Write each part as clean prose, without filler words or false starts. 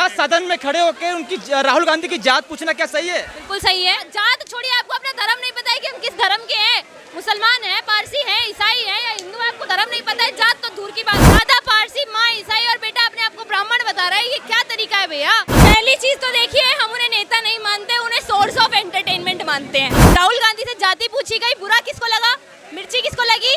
क्या सदन में खड़े होकर उनकी राहुल गांधी की जात पूछना क्या सही है? बिल्कुल सही है। जात छोड़िए, आपको अपना धर्म नहीं पता है कि हम किस धर्म के हैं। मुसलमान है, पारसी है, ईसाई है या हिंदू है, आपको धर्म नहीं पता है, जात तो दूर की बात। दादा पारसी, माँ ईसाई और बेटा अपने आप को ब्राह्मण बता रहा है, ये क्या तरीका है भैया? पहली चीज तो देखिए, हम उन्हें नेता नहीं मानते, उन्हें सोर्स ऑफ एंटरटेनमेंट मानते हैं। राहुल गांधी से जाति पूछी गई, बुरा किसको लगा? मिर्ची किसको लगी?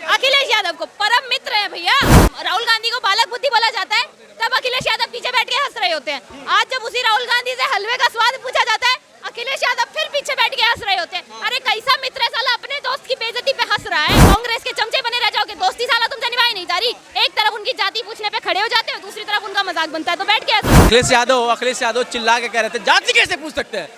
अखिलेश यादव को। परम मित्र है भैया। राहुल गांधी को बालक बुद्धि बोला जाता है, तब अखिलेश यादव पीछे बैठ के हंस रहे होते हैं। आज जब उसी राहुल गांधी से हलवे का स्वाद पूछा जाता है, अखिलेश यादव फिर पीछे बैठ के हंस रहे होते हैं। अरे कैसा मित्र है साला, अपने दोस्त की बेइज्जती पे हंस रहा है। कांग्रेस के चमचे बने रह जाओगे, दोस्ती साला तुमसे निभाई नहीं जा रही। एक तरफ उनकी जाति पूछने पे खड़े हो जाते हो, दूसरी तरफ उनका मजाक बनता है तो बैठ के अखिलेश यादव चिल्ला के कह रहे थे जाति कैसे पूछ सकते हैं?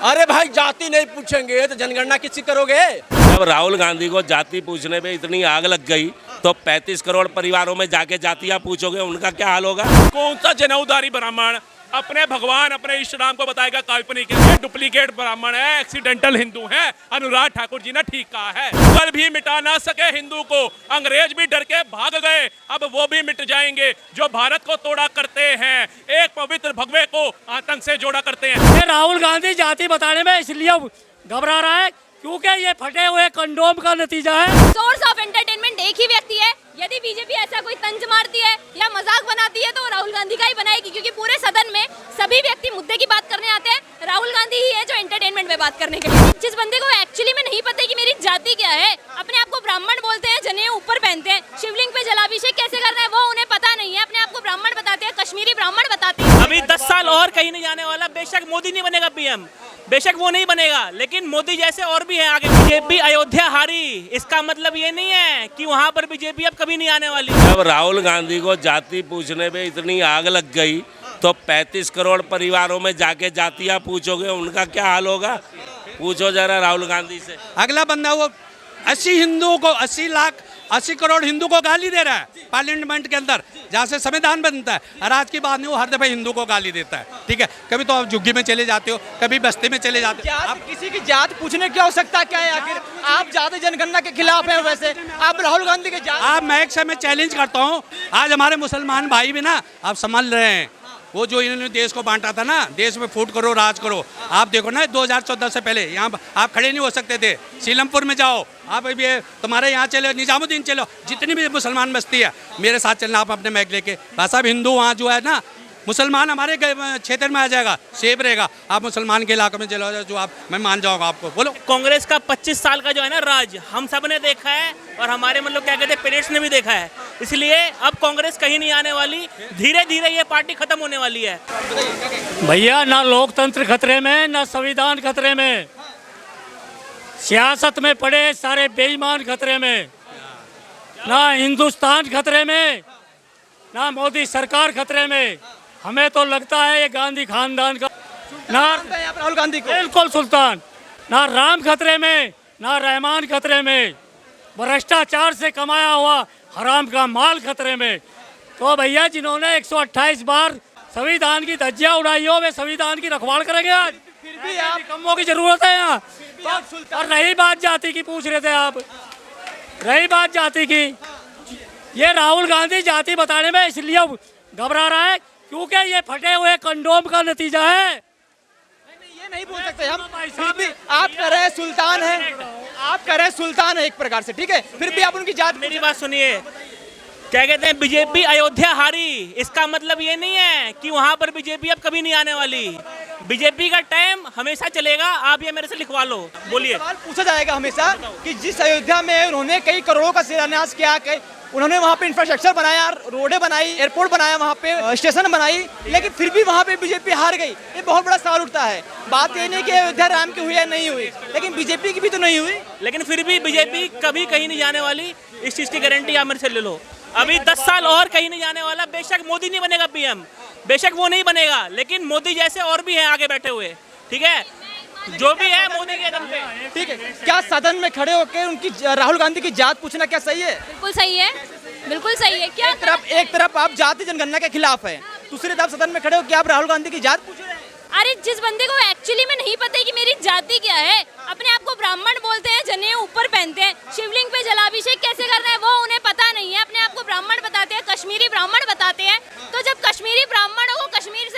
अरे भाई जाति नहीं पूछेंगे तो जनगणना किसकी करोगे? जब राहुल गांधी को जाति पूछने पे इतनी आग लग गई तो 35 करोड़ परिवारों में जाके जातियां पूछोगे, उनका क्या हाल होगा? कौन सा जनेऊधारी ब्राह्मण अपने भगवान अपने इष्ट राम को बताएगा काल्पनिक है, डुप्लीकेट ब्राह्मण है, एक्सीडेंटल हिंदू है। अनुराग ठाकुर जी ने ठीक कहा है, कल भी मिटा ना सके हिंदू को, अंग्रेज भी डर के भाग गए, अब वो भी मिट जाएंगे जो भारत को तोड़ा करते हैं, एक पवित्र भगवे को आतंक से जोड़ा करते हैं। राहुल गांधी जाति बताने में इसलिए घबरा रहा है क्योंकि ये फटे हुए कंडोम का नतीजा है। सोर्स ऑफ एंटरटेनमेंट एक ही व्यक्ति है। यदि बीजेपी ऐसा कोई तंज मारती है या मजाक बनाती है तो राहुल गांधी का ही बनाएगी, क्योंकि पूरे सदन में सभी व्यक्ति मुद्दे की बात करने आते हैं, राहुल गांधी ही है जो एंटरटेनमेंट में बात करने के लिए। जिस बंदे को एक्चुअली में नहीं पता कि मेरी जाति क्या है, अपने आप को ब्राह्मण बोलते हैं, जनेऊ ऊपर पहनते हैं, शिवलिंग पे जलाभिषेक कैसे करना है वो उन्हें पता नहीं है, अपने आप को ब्राह्मण बताते हैं, कश्मीरी ब्राह्मण बताते हैं। अभी 10 साल और कहीं नहीं जाने वाला। बेशक मोदी नहीं बनेगा पीएम, बेशक वो नहीं बनेगा, लेकिन मोदी जैसे और भी हैं आगे। बीजेपी अयोध्या हारी, इसका मतलब ये नहीं है कि वहाँ पर बीजेपी अब कभी नहीं आने वाली। जब राहुल गांधी को जाति पूछने पे इतनी आग लग गई तो 35 करोड़ परिवारों में जाके जातियां पूछोगे, उनका क्या हाल होगा? पूछो जरा राहुल गांधी से। अगला बंदा वो 80 करोड़ हिंदू को गाली दे रहा है पार्लियामेंट के अंदर, जहाँ से संविधान बनता है। और आज की बात नहीं, वो हर दफे हिंदू को गाली देता है। ठीक है, कभी तो आप झुग्गी में चले जाते हो, कभी बस्ती में चले जाते हो। आप किसी की जात पूछने की आवश्यकता क्या है? आखिर आप जाति जनगणना के खिलाफ हैं, वैसे आप राहुल गांधी के जात। आप मैं एक समय चैलेंज करता हूँ, आज हमारे मुसलमान भाई भी ना आप संभल रहे हैं। वो जो इन्होंने देश को बांटा था ना, देश में फूट करो राज करो। आप देखो ना 2014 से पहले यहाँ आप खड़े नहीं हो सकते थे। सीलमपुर में जाओ, आप अभी तुम्हारे यहाँ चलो, निजामुद्दीन चलो, जितनी भी मुसलमान बस्ती है मेरे साथ चलना आप अपने मैग लेके। साहब हिंदू वहाँ जो है ना, मुसलमान हमारे क्षेत्र में आ जाएगा, सेफ रहेगा। आप मुसलमान के इलाके में चलो जो आप, मैं मान जाऊँगा आपको। बोलो। कांग्रेस का 25 साल का जो है ना राज, हम सब ने देखा है और हमारे मतलब क्या कहते हैं पेरेंट्स ने भी देखा है, इसलिए अब कांग्रेस कहीं नहीं आने वाली। धीरे धीरे ये पार्टी खत्म होने वाली है। भैया ना लोकतंत्र खतरे में, ना संविधान खतरे में, सियासत में पड़े सारे बेईमान खतरे में, ना हिंदुस्तान खतरे में, ना मोदी सरकार खतरे में। हमें तो लगता है ये गांधी खानदान का ना राहुल गांधी को बिल्कुल सुल्तान, ना राम खतरे में, ना रहमान खतरे में, भ्रष्टाचार से कमाया हुआ हराम का माल खतरे में। तो भैया जिन्होंने 128 बार संविधान की धज्जियां उड़ाई हो, वे संविधान की रखवाल करेंगे आज? फिर भी आप कमों की जरूरत है यहाँ। और रही बात जाति की, पूछ रहे थे आप, रही बात जाति की, ये राहुल गांधी जाति बताने में इसलिए घबरा रहा है क्योंकि ये फटे हुए कंडोम का नतीजा है। ये नहीं बोल सकते हम। फिर भी आप कह रहे हैं सुल्तान है, आप कह रहे हैं सुल्तान है एक प्रकार से, ठीक है, फिर भी आप उनकी जात। मेरी बात सुनिए, क्या कहते हैं बीजेपी अयोध्या हारी, इसका मतलब ये नहीं है कि वहाँ पर बीजेपी अब कभी नहीं आने वाली। बीजेपी का टाइम हमेशा चलेगा। आप ये मेरे से लिखवा लो। बोलिए। सवाल पूछा जाएगा हमेशा कि जिस अयोध्या में उन्होंने कई करोड़ों का शिलान्यास किया, उन्होंने वहाँ पे इंफ्रास्ट्रक्चर बनाया, रोडें बनाई, एयरपोर्ट बनाया, वहाँ पे स्टेशन बनाई, लेकिन फिर भी वहाँ पे बीजेपी हार गई। ये बहुत बड़ा सवाल उठता है। बात ये नहीं कि अयोध्या राम की हुई या नहीं हुई, लेकिन बीजेपी की भी तो नहीं हुई। लेकिन फिर भी बीजेपी कभी कहीं नहीं जाने वाली, इस चीज़ की गारंटी आप मेरे से ले लो। अभी 10 साल और कहीं नहीं जाने वाला। बेशक मोदी नहीं बनेगा पीएम, बेशक वो नहीं बनेगा, लेकिन मोदी जैसे और भी हैं आगे बैठे हुए। ठीक है, जो भी है मोदी के दम पे। ठीक है, क्या सदन में खड़े होकर उनकी राहुल गांधी की जात पूछना क्या सही है? बिल्कुल सही है, बिल्कुल सही है। क्या एक तरफ आप जाति जनगणना के खिलाफ है, दूसरी तरफ सदन में खड़े हो, क्या आप राहुल गांधी की जात पूछ रहे हैं? अरे जिस बंदे को एक्चुअली में नहीं पता है कि मेरी जाति क्या है, अपने आप को ब्राह्मण बोलते हैं, जनेऊ ऊपर पहनते हैं, शिवलिंग पे जलाभिषेक कैसे करना है वो उन्हें पता नहीं है, अपने आप को ब्राह्मण बताते हैं, कश्मीरी ब्राह्मण बताते हैं। तो जब कश्मीरी ब्राह्मणों को कश्मीर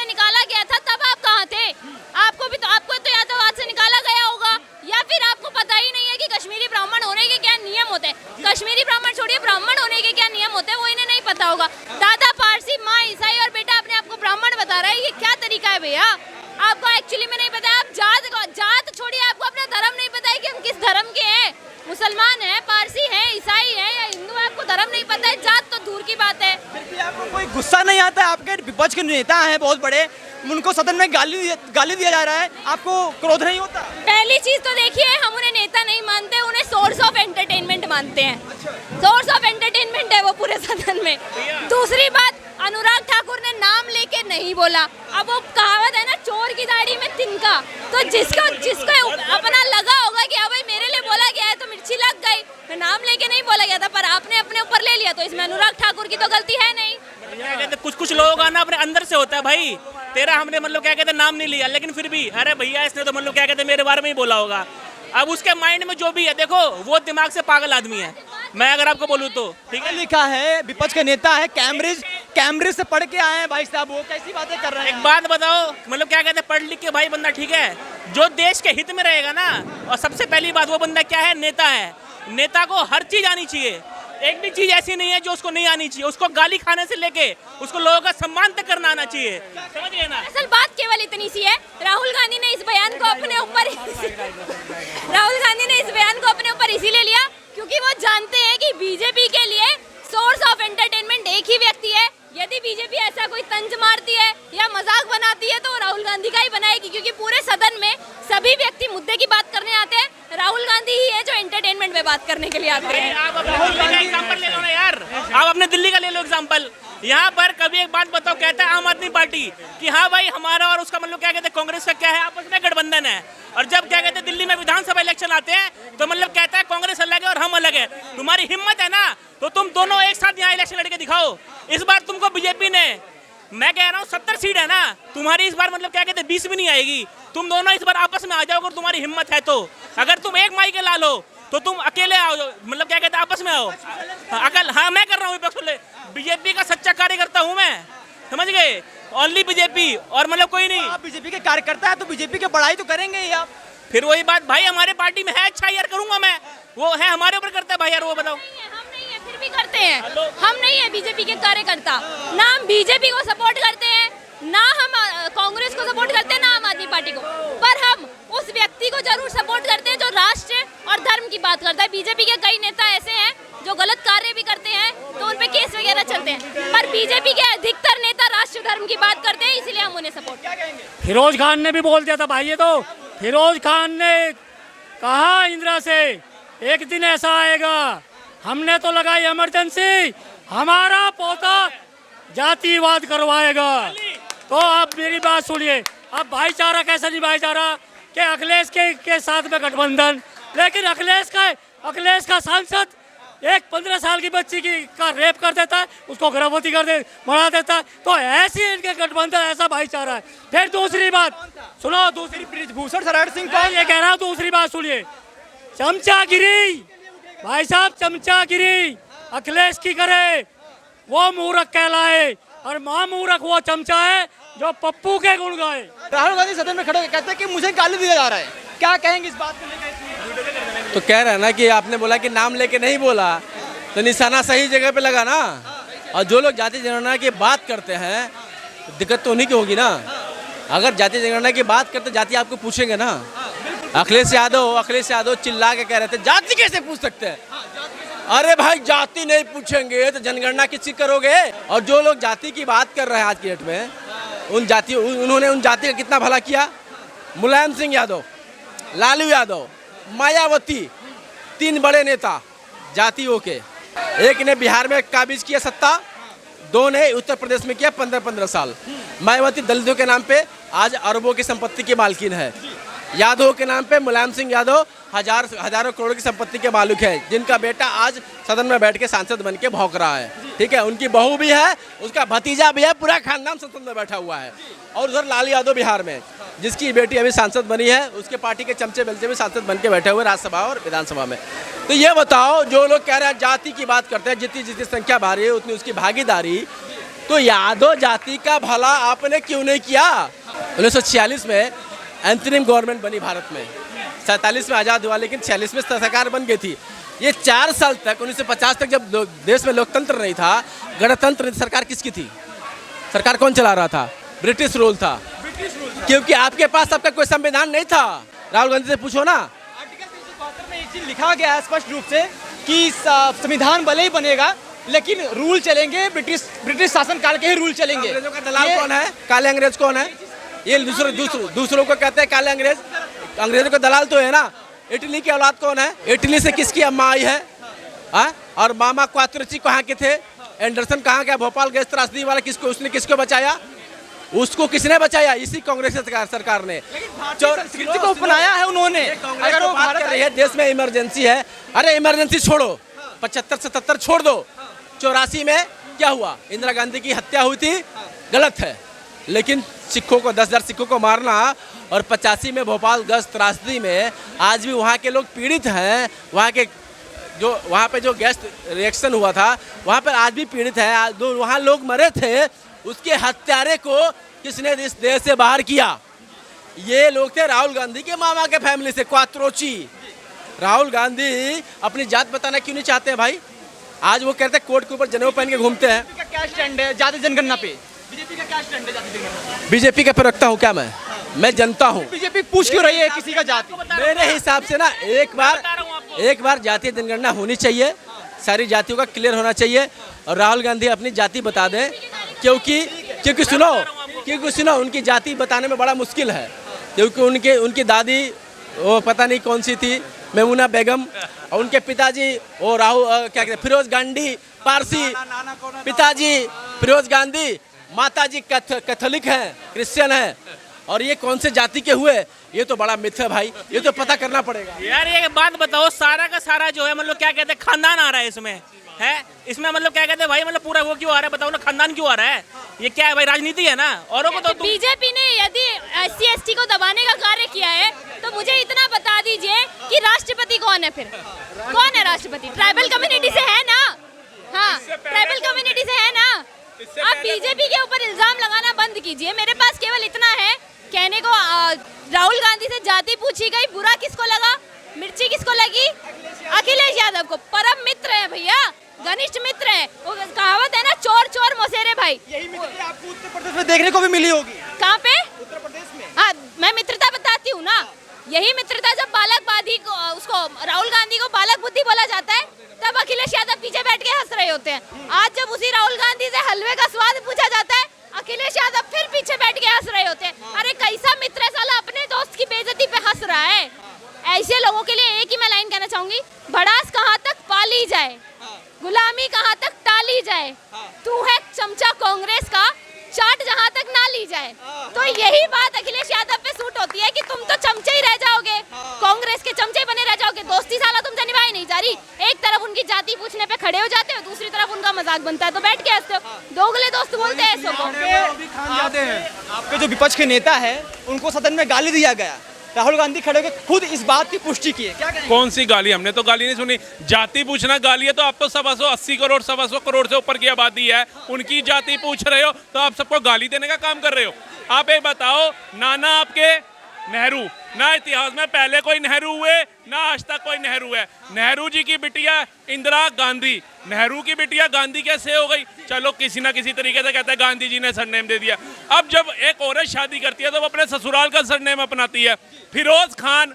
भैया, आपको एक्चुअली में नहीं पता। आप जात छोड़िए, आपको अपना धर्म नहीं पता है कि हम किस धर्म के हैं। मुसलमान है, पारसी है, ईसाई है या हिंदू है, आपको धर्म नहीं पता है, जात तो दूर की बात है। फिर भी आपको कोई गुस्सा नहीं आता? आपके विपक्ष के नेता हैं बहुत बड़े, उनको सदन में गाली दिया जा रहा है, आपको क्रोध नहीं होता? पहली चीज तो देखिए, हम उन्हें नेता नहीं मानते, उन्हें सोर्स ऑफ एंटरटेनमेंट मानते हैं। सोर्स ऑफ एंटरटेनमेंट है वो पूरे सदन में। दूसरी बात, अनुराग ठाकुर ने नाम लेके नहीं बोला। अब वो कहावत है ना, चोर की दाढ़ी में तिनका, तो जिसको अपना लगा होगा कि हाँ भाई मेरे लिए बोला गया है तो मिर्ची लग गई, तो नाम लेके नहीं बोला गया था, पर आपने अपने ऊपर ले लिया, तो इसमें अनुराग ठाकुर की तो गलती है नहीं। क्या कहते कुछ लोगों का ना अपने अंदर से होता है भाई, तेरा हमने मतलब क्या कहते नाम नहीं लिया, लेकिन फिर भी अरे भैया इसने तो मतलब क्या कहते मेरे बारे में ही बोला होगा। अब उसके माइंड में जो भी है, देखो वो दिमाग से पागल आदमी है, मैं अगर आपको बोलूँ तो, ठीक है। लिखा है, विपक्ष के नेता है, कैम्ब्रिज से पढ़ के आए हैं भाई साहब, वो कैसी बातें कर रहे हैं? एक बात बताओ, मतलब क्या कहते हैं, पढ़ लिख के भाई बंदा ठीक है, जो देश के हित में रहेगा ना, और सबसे पहली बात वो बंदा क्या है, नेता है। नेता को हर चीज आनी चाहिए, एक भी चीज ऐसी नहीं है जो उसको नहीं आनी चाहिए। उसको गाली खाने से लेके उसको लोगों का सम्मान तक करना आना चाहिए, समझ गए ना। असल बात केवल इतनी सी है, राहुल गांधी ने इस बयान को अपने ऊपर इसीलिए लिया क्योंकि वो जानते हैं कि बीजेपी के लिए सोर्स ऑफ एंटरटेनमेंट एक ही व्यक्ति है। यदि बीजेपी ऐसा कोई तंज मारती है या मजाक बनाती है तो राहुल गांधी का ही बनाएगी, क्योंकि पूरे सदन में सभी व्यक्ति मुद्दे की बात करने आते हैं, राहुल गांधी ही है जो एंटरटेनमेंट में बात करने के लिए आते हैं। आप अपने दिल्ली का एग्जांपल ले लो ना यार, आप अपने दिल्ली का ले लो एग्जांपल। यहाँ पर कभी एक बात बताओ, कहता है आम आदमी पार्टी कि हाँ भाई हमारा और उसका मतलब क्या कहते हैं कांग्रेस का क्या है, आपस में गठबंधन है, और जब क्या कहते हैं दिल्ली में विधानसभा इलेक्शन आते हैं तो मतलब कहता है कांग्रेस अलग है और हम अलग है। तुम्हारी हिम्मत है ना तो तुम दोनों एक साथ यहाँ इलेक्शन लड़के दिखाओ। इस बार तुमको बीजेपी ने, मैं कह रहा हूँ 70 सीट है ना तुम्हारी, इस बार मतलब क्या कहते हैं 20 भी नहीं आएगी। तुम दोनों इस बार आपस में आ जाओ अगर तुम्हारी हिम्मत है तो। अगर तुम एक माई के ला लो तो तुम अकेले आओ, मतलब क्या कहते हैं आपस में आओ। अकल हाँ मैं कर रहा हूँ विपक्ष, बीजेपी का सच्चा कार्यकर्ता हूँ मैं, समझ गए, ओनली बीजेपी और मतलब कोई नहीं। आप बीजेपी के कार्यकर्ता है तो बीजेपी की बड़ाई तो करेंगे ही आप। फिर वही बात भाई, हमारे पार्टी में है अच्छा यार, करूंगा मैं, वो है हमारे ऊपर करता है भाई यार, वो बताओ। हम नहीं है फिर भी करते हैं, हम नहीं है बीजेपी के कार्यकर्ता, ना हम बीजेपी को सपोर्ट करते हैं, ना हम कांग्रेस को सपोर्ट करते हैं, ना आम आदमी पार्टी को, पर हम उस व्यक्ति को जरूर सपोर्ट करते हैं जो राष्ट्र और धर्म की बात करता है। बीजेपी के कई नेता ऐसे हैं जो गलत कार्य भी करते हैं तो उन पे केस वगैरह चलते हैं, पर बीजेपी के अधिकतर नेता राष्ट्र धर्म की बात करते हैं, इसलिए हम उन्हें सपोर्ट करेंगे। फिरोज खान ने भी बोल दिया था भाई, ये तो फिरोज खान ने कहा इंदिरा से एक दिन ऐसा आएगा, हमने तो लगाई इमरजेंसी, हमारा पोता जातिवाद करवाएगा। तो आप मेरी बात सुनिए, अब भाईचारा कैसा निभाया जा रहा कि अखिलेश के साथ में गठबंधन, लेकिन अखिलेश का सांसद एक 15 साल की बच्ची का रेप कर देता है, उसको गर्भवती बढ़ा देता है, तो ऐसी इनके गठबंधन, ऐसा भाईचारा है। फिर दूसरी बात सुनो, दूसरी ब्रिजभूषण शरण सिंह मैं ये कह रहा हूँ, दूसरी बात सुनिए, चमचागिरी भाई साहब, चमचागिरी अखिलेश की करे वो मूर्ख कहलाए, और महामूर्ख वो चमचा है जो पप्पू के गुण गाए। राहुल गांधी सदन में खड़े होकर कहते हैं कि मुझे गाली दिया जा रहा है, क्या कहेंगे इस बात को लेकर? तो कह रहा है ना कि आपने बोला कि नाम लेके नहीं बोला तो निशाना सही जगह पे लगा ना, और जो लोग जाति जनगणना की बात करते हैं तो दिक्कत तो उन्हीं की होगी ना। अगर जाति जनगणना की बात करते जाति आपको पूछेंगे ना। अखिलेश यादव चिल्ला के कह रहे थे जाति कैसे पूछ सकते हैं, अरे भाई जाति नहीं पूछेंगे तो जनगणना किसकी करोगे। और जो लोग जाति की बात कर रहे हैं आज की डेट में, उन्होंने उन जाति का कितना भला किया। मुलायम सिंह यादव, लालू यादव, मायावती, 3 बड़े नेता जातियों के, एक ने बिहार में काबिज किया सत्ता, 2 ने उत्तर प्रदेश में किया 15-15 साल। मायावती दलितों के नाम पे आज अरबों की संपत्ति की मालकिन है, यादव के नाम पे मुलायम सिंह यादव हजारों करोड़ की संपत्ति के मालिक है, जिनका बेटा आज सदन में बैठ के सांसद बन के भौंक रहा है, ठीक है। उनकी बहू भी है, उसका भतीजा भी है, पूरा खानदान संसद में बैठा हुआ है। और उधर लालू यादव बिहार में, जिसकी बेटी अभी सांसद बनी है, उसके पार्टी के चमचे बेलचे भी सांसद बन के बैठे हुए राज्यसभा और विधानसभा में। तो ये बताओ, जो लोग कह रहे हैं जाति की बात करते हैं, जितनी संख्या भारी है उतनी उसकी भागीदारी, तो यादव जाति का भला आपने क्यों नहीं किया। 1946 में अंतरिम गवर्नमेंट बनी भारत में, 47 में आज़ाद हुआ, लेकिन 46 में सरकार बन गई थी। ये 4 साल तक 1950 तक जब देश में लोकतंत्र नहीं था, गणतंत्र, सरकार किसकी थी? सरकार कौन चला रहा था? ब्रिटिश रूल था। क्योंकि आपके पास आपका कोई संविधान नहीं था। राहुल गांधी से पूछो ना। आर्टिकल 372 में एक चीज लिखा गया है स्पष्ट रूप से कि संविधान भले ही बनेगा लेकिन रूल चलेंगे ब्रिटिश शासन काल के ही रूल चलेंगे। अंग्रेजों का दलाल कौन है? काले अंग्रेज कौन है? ये दूसरों को कहते हैं काले अंग्रेज। अंग्रेजों का दलाल तो है ना। इटली की औलाद कौन है? इटली से किसकी अम्मा आई है? और मामा क्वात्रोची कहाँ के थे? एंडरसन कहाँ गया? भोपाल गैस त्रासदी वाला उसने किसको बचाया? उसको किसने बचाया? इसी कांग्रेस सरकार ने। संस्कृति को अपनाया है उन्होंने। अगर वो बात कर रही है देश में इमरजेंसी है, अरे इमरजेंसी छोड़ो, 75-77 छोड़ दो। 84 में क्या हुआ? इंदिरा गांधी की हत्या हुई थी, गलत है, लेकिन सिखों को 10,000 सिखों को मारना और 85 में भोपाल गैस त्रासदी में आज भी वहाँ के लोग पीड़ित हैं। वहाँ पे जो गैस रिएक्शन हुआ था वहाँ पर आज भी पीड़ित है। वहाँ लोग मरे थे, उसके हत्यारे को किसने इस देश से बाहर किया? ये लोग थे राहुल गांधी के मामा के फैमिली से, क्वात्रोची। राहुल गांधी अपनी जात बताना क्यों नहीं चाहते हैं भाई? आज वो कहते हैं कोर्ट के ऊपर जनेऊ पहन के घूमते हैं। बीजेपी का क्या स्टैंड है जाति जनगणना पे? बीजेपी का क्या स्टैंड है जाति जनगणना पे? बीजेपी का प्रवक्ता हूँ क्या मैं जनता हूँ। बीजेपी पूछ क्यों रही है किसी का जाति? मेरे हिसाब से ना एक बार जातीय जनगणना होनी चाहिए, सारी जातियों का क्लियर होना चाहिए और राहुल गांधी अपनी जाति बता दें। क्योंकि सुनो उनकी जाति बताने में बड़ा मुश्किल है। क्योंकि उनकी दादी वो पता नहीं कौन सी थी, मेमुना बेगम, और उनके पिताजी वो क्या कहते हैं, फिरोज गांधी पारसी। पिताजी फिरोज गांधी, माताजी कैथोलिक हैं, क्रिश्चियन हैं। और ये कौन से जाति के हुए? ये तो बड़ा मिथ है भाई, ये तो पता करना पड़ेगा। यार ये बात बताओ, सारा का सारा जो है मतलब क्या कहते हैं, खानदान आ रहा है इसमें, है इसमें मतलब क्या कहते हैं भाई, मतलब पूरा वो क्यों आ रहा है? बताओ ना, खानदान क्यों आ रहा है? ये क्या है भाई? राजनीति है ना। औरों को तो बीजेपी ने यदि SC/ST को दबाने का कार्य किया है तो मुझे इतना बता दीजिए कि राष्ट्रपति कौन है? फिर कौन है राष्ट्रपति? ट्राइबल कम्युनिटी से है ना? हाँ, ट्राइबल कम्युनिटी से है ना। आप बीजेपी के ऊपर इल्जाम लगाना बंद कीजिए। मेरे पास केवल इतना है कहने को, राहुल गांधी से जाति पूछी गई, बुरा किसको लगा? मिर्ची किसको लगी? अखिलेश यादव को। परम मित्र है भैया, घनिष्ठ मित्र है। वो कहावत है ना, चोर चोर मोसेरे भाई। यही मित्रता आपको उत्तर प्रदेश में देखने को भी मिली होगी। कहाँ पे? उत्तर प्रदेश में। हाँ, मैं मित्रता बताती हूँ ना। यही मित्रता जब बालकवादी को, उसको राहुल गांधी को बालक बुद्धि बोला जाता है, तब अखिलेश यादव पीछे बैठ के हंस रहे होते हैं। आज जब उसी राहुल गांधी से हलवे का स्वाद पूछा जाता है, अखिलेश यादव फिर पीछे बैठ के हंस रहे होते हैं। अरे कैसा मित्र है साला, अपने दोस्त की बेइज्जती पे हंस रहा है। ऐसे लोगों के लिए एक ही मैं लाइन कहना चाहूंगी, भड़ास कहाँ तक पाली जाए, गुलामी कहाँ तक टाली जाए, तू है चमचा कांग्रेस का, चाट जहाँ तक ना ली जाए। तो यही बात अखिलेश यादव पे सूट होती है कि तुम तो चमचे ही रह जाओगे, कांग्रेस के चमचे बने रह जाओगे। दोस्ती साला तुमसे निभाई नहीं जा रही। एक तरफ उनकी जाति पूछने पे खड़े हो जाते हो, दूसरी तरफ उनका मजाक बनता है तो बैठ के हंसते हो। दोगले दोस्त बोलते हैं ऐसो को। आपके जो विपक्ष के नेता है उनको सदन में गाली दिया गया। राहुल गांधी खड़े होकर खुद इस बात की पुष्टि की है। क्या कहेंगे? कौन सी गाली? हमने तो गाली नहीं सुनी। जाति पूछना गाली है तो आप तो 180 करोड़ 125 करोड़ से ऊपर की आबादी है, उनकी जाति पूछ रहे हो तो आप सबको गाली देने का काम कर रहे हो। आप एक बताओ, नाना आपके नेहरू, ना इतिहास में पहले कोई नेहरू हुए ना आज तक कोई नेहरू है। नेहरू जी की बिटिया इंदिरा गांधी, नेहरू की बिटिया गांधी कैसे हो गई? चलो किसी ना किसी तरीके से कहते हैं गांधी जी ने सरनेम दे दिया। अब जब एक औरत शादी करती है तो वो अपने ससुराल का सरनेम अपनाती है। फिरोज खान,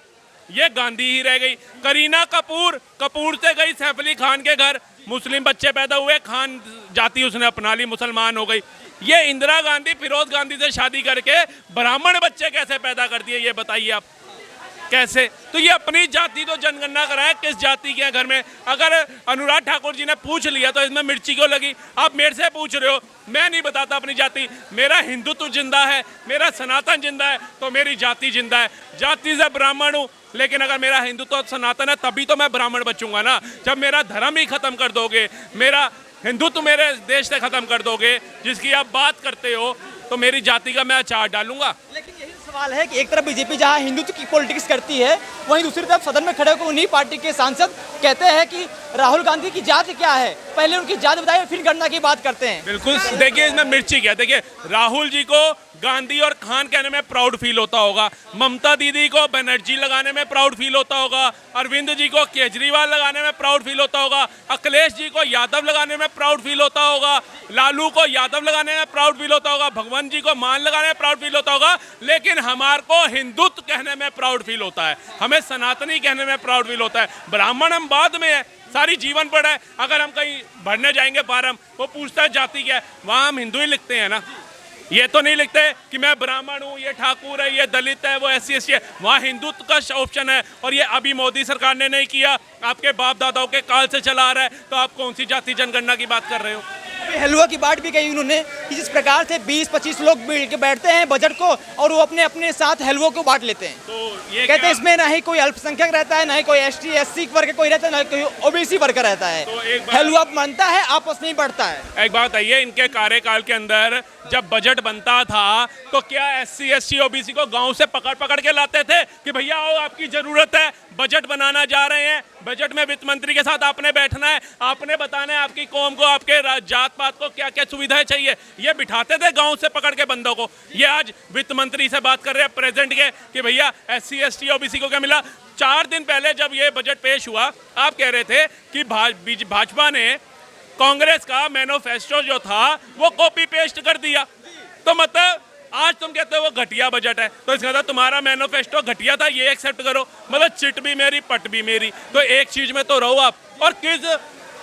ये गांधी ही रह गई। करीना कपूर से गई सैफ अली खान के घर, मुस्लिम बच्चे पैदा हुए, खान जाति उसने अपना ली, मुसलमान हो गई। ये इंदिरा गांधी फिरोज गांधी से शादी करके ब्राह्मण बच्चे कैसे पैदा करती है, ये बताइए आप कैसे? तो ये अपनी जाति तो जनगणना कराए, किस जाति के घर में। अगर अनुराग ठाकुर जी ने पूछ लिया तो इसमें मिर्ची क्यों लगी? आप मेरे से पूछ रहे हो, मैं नहीं बताता अपनी जाति। मेरा हिंदुत्व जिंदा है, मेरा सनातन जिंदा है, तो मेरी जाति जिंदा है। जाति से ब्राह्मण हूँ, लेकिन अगर मेरा हिंदुत्व सनातन है तभी तो मैं ब्राह्मण बचूंगा ना। जब मेरा धर्म ही खत्म कर दोगे, मेरा हिंदुत्व मेरे देश से खत्म कर दोगे, जिसकी आप बात करते हो, तो मेरी जाति का मैं अचार डालूंगा। लेकिन यही सवाल है कि एक तरफ बीजेपी जहां हिंदुत्व की पॉलिटिक्स करती है, वहीं दूसरी तरफ सदन में खड़े होकर उन्हीं पार्टी के सांसद कहते हैं कि राहुल गांधी की जाति क्या है, पहले उनकी जाति बताइए फिर गणना की बात करते हैं। बिल्कुल, देखिए इसमें मिर्ची क्या है। देखिए राहुल जी को गांधी और खान कहने में प्राउड फील होता होगा, ममता दीदी को बनर्जी लगाने में प्राउड फील होता होगा, अरविंद जी को केजरीवाल लगाने में प्राउड फील होता होगा, अखिलेश जी को यादव लगाने में प्राउड फील होता होगा, लालू को यादव लगाने में प्राउड फील होता होगा, भगवंत जी को मान लगाने में प्राउड फील होता होगा, लेकिन हमारे को हिंदुत्व कहने में प्राउड फील होता है, हमें सनातनी कहने में प्राउड फील होता है। ब्राह्मण हम बाद में है, सारी जीवन पढ़ा है। अगर हम कहीं भरने जाएंगे फार्म, वो पूछता है जाति क्या है, वहाँ हम हिंदू ही लिखते हैं ना, ये तो नहीं लिखते कि मैं ब्राह्मण हूँ, ये ठाकुर है, ये दलित है, वो SC ST है। वहाँ हिंदुत्व का ऑप्शन है, और ये अभी मोदी सरकार ने नहीं किया, आपके बाप दादाओं के काल से चला आ रहा है, तो आप कौन सी जाति जनगणना की बात कर रहे हो? हलवा की बात भी कही उन्होंने कि जिस प्रकार से 20-25 लोग मिल के बैठते हैं बजट को और वो अपने अपने साथ हलवों को बांट लेते हैं, तो ये कहते हैं इसमें ना ही कोई अल्पसंख्यक रहता है, ना ही कोई ST SC वर्ग कोई रहता है, ना ही कोई OBC वर्ग रहता है। तो एक बात- हलवा बनता है, आपस में ही बढ़ता है। एक बात आइए, इनके कार्यकाल के अंदर जब बजट बनता था तो क्या SC ST OBC को गांव से पकड़ पकड़ के लाते थे कि भैया आओ आपकी जरूरत है, बजट बनाना जा रहे हैं, बजट में वित्त मंत्री के साथ आपने बैठना है, आपने बताना है आपकी कौम को, आपके जात पात को क्या क्या सुविधाएं चाहिए, ये बिठाते थे गांव से पकड़ के बंदों को। ये आज वित्त मंत्री से बात कर रहे हैं प्रेजेंट के कि भैया SC ST OBC को क्या मिला। 4 दिन पहले जब ये बजट पेश हुआ, आप कह रहे थे कि भाजपा ने कांग्रेस का मैनिफेस्टो जो था वो कॉपी पेस्ट कर दिया, तो मतलब आज तुम कहते हो वो घटिया बजट है, तो इसका मतलब तुम्हारा मैनिफेस्टो घटिया था, ये एक्सेप्ट करो। मतलब चिट भी मेरी पट भी मेरी, तो एक चीज में तो रहो आप। और किस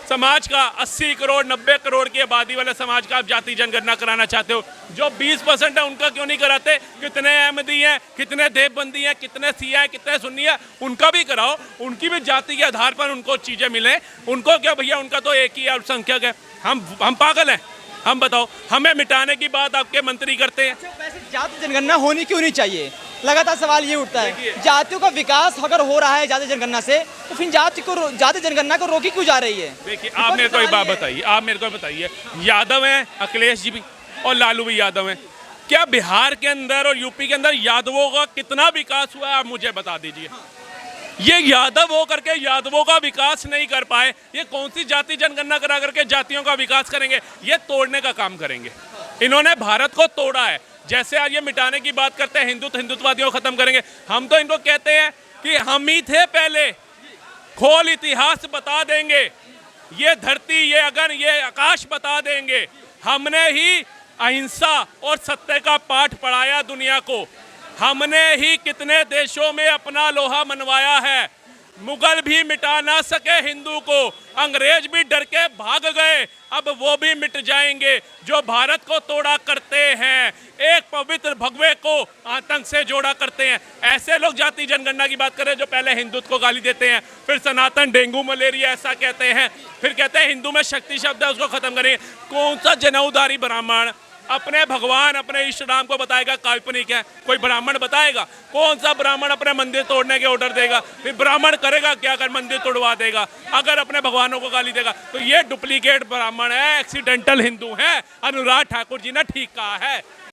समाज का 80 करोड़ 90 करोड़ की आबादी वाले समाज का आप जाति जनगणना कराना चाहते हो? जो 20% है उनका क्यों नहीं कराते? कितने अहमदी हैं, कितने देवबंदी हैं, कितने सिया हैं, कितने सुन्नी हैं, उनका भी कराओ, उनकी भी जाति के आधार पर उनको चीजें मिले। उनको क्या भैया, उनका तो एक ही अल्पसंख्यक है। हम पागल हैं? हम बताओ, हमें मिटाने की बात आपके मंत्री करते हैं। वैसे जाति जनगणना होनी क्यों नहीं चाहिए? लगातार सवाल ये उठता है, जातियों का विकास अगर हो रहा है जाति जनगणना से, तो फिर जाति जनगणना को रोकी क्यों जा रही है? देखिए, आप मेरे को एक बात बताइए, आप मेरे को बताइए, यादव हैं अखिलेश जी भी और लालू भी यादव हैं, क्या बिहार के अंदर और यूपी के अंदर यादवों का कितना विकास हुआ है? आप मुझे बता दीजिए। ये यादव हो करके यादवों का विकास नहीं कर पाए, ये कौन सी जाति जनगणना करा करके जातियों का विकास करेंगे? ये तोड़ने का काम करेंगे। इन्होंने भारत को तोड़ा है। जैसे आज ये मिटाने की बात करते हैं, हिंदुत्ववादियों को खत्म करेंगे, हम तो इनको कहते हैं कि हम ही थे पहले, खोल इतिहास बता देंगे, ये धरती, ये अगन, ये आकाश बता देंगे। हमने ही अहिंसा और सत्य का पाठ पढ़ाया दुनिया को, हमने ही कितने देशों में अपना लोहा मनवाया है। मुगल भी मिटा ना सके हिंदू को, अंग्रेज भी डर के भाग गए, अब वो भी मिट जाएंगे जो भारत को तोड़ा करते हैं, एक पवित्र भगवे को आतंक से जोड़ा करते हैं। ऐसे लोग जाति जनगणना की बात करें जो पहले हिंदुत्व को गाली देते हैं, फिर सनातन डेंगू मलेरिया ऐसा कहते हैं, फिर कहते हैं हिंदू में शक्ति शब्द है उसको खत्म करेंगे। कौन सा जनेऊधारी ब्राह्मण अपने भगवान अपने इष्ट राम को बताएगा काल्पनिक है? कोई ब्राह्मण बताएगा? कौन सा ब्राह्मण अपने मंदिर तोड़ने के ऑर्डर देगा? फिर ब्राह्मण करेगा क्या अगर मंदिर तोड़वा देगा, अगर अपने भगवानों को गाली देगा? तो ये डुप्लीकेट ब्राह्मण है, एक्सीडेंटल हिंदू है। अनुराग ठाकुर जी ने ठीक कहा है।